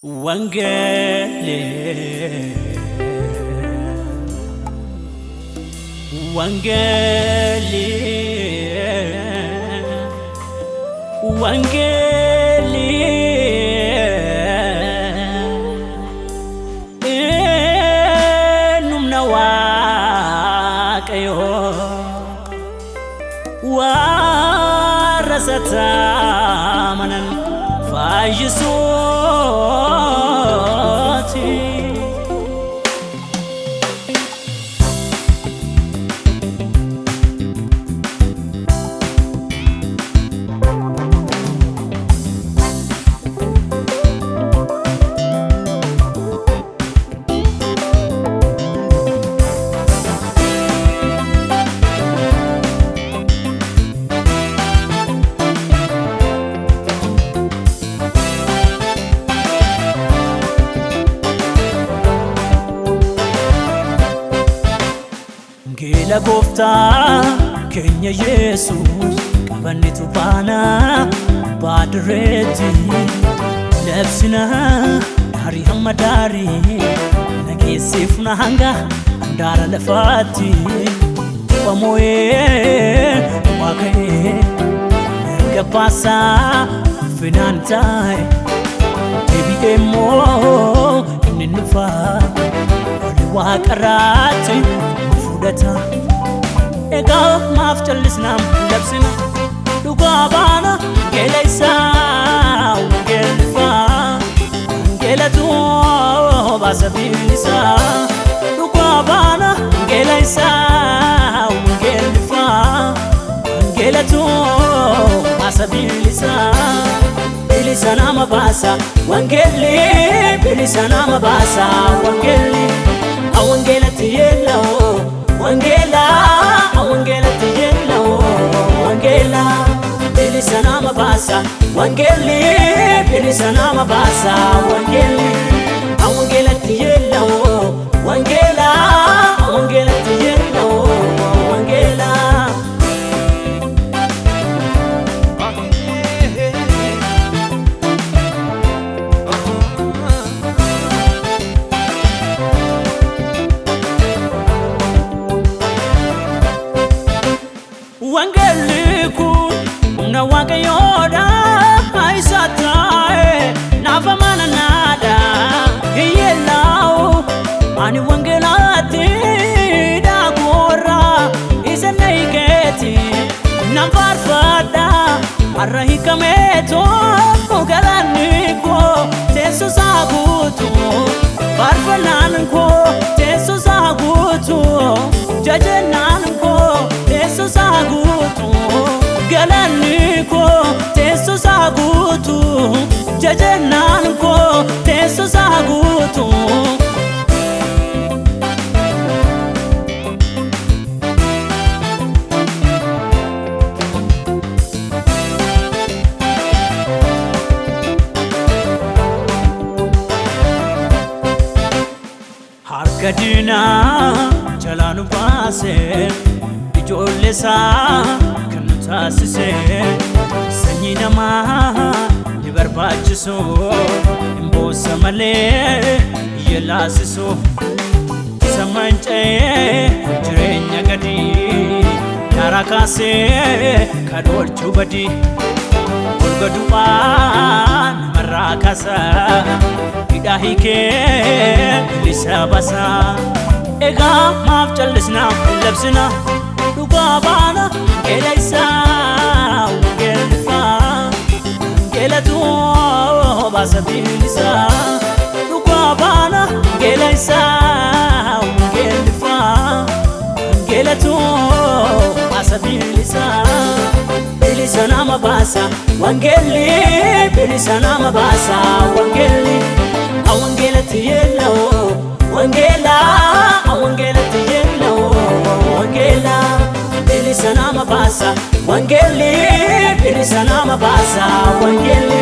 Wangele, Wangele, Wangele, Numna wakayo, warasata manan fajiso. Gela gofta Kenya Jesus kabanitu bana badreti nafsina hari hamadari nagisifna hanga andara lafati pamoye wakaye ngapasa finantai tbmo ninfa waqarati data ega maftal islam labsina dugabana gelaysa gelfa gelatu basabilisa dugabana gelaysa gelfa gelatu basabilisa bilisana mabasa wangeli bilisana mabasa wangeli awangelati yello Wangela, Wangela tiyelo, Wangela, bilisana mabasa, Wangeli, bilisana mabasa, Wangeli, Wangela tiyelo, Wangela, Wangela tiyelo, Wangela. Wangeliku na wakayoda aisatae nafamana nada yelao ani wangelati dagora iseneiketi namfarfada arahikameto ugalaniko teso sagutu farfalanko teso sagutu jajenanko teso sagutu galaniko teso sagutu jajenanko teso sagutu harkadina jalanu base Jolesa kantasise sanyi nama nibarbachiso imbosa male yelasiso samanche jirenya gadi narakase kadolchu badi golgaduan marakasa idahike lisabasa ega mafchalisna labsina dugabana gelaysa gelfa gelatu basabilisa dugabana gelaysa gelfa gelatu basabilisa bilisana mabasa wangeli bilisana mabasa wangeli awangelati yello wangela awangelati yello wangela bilisana mabasa wangeli bilisana mabasa wangeli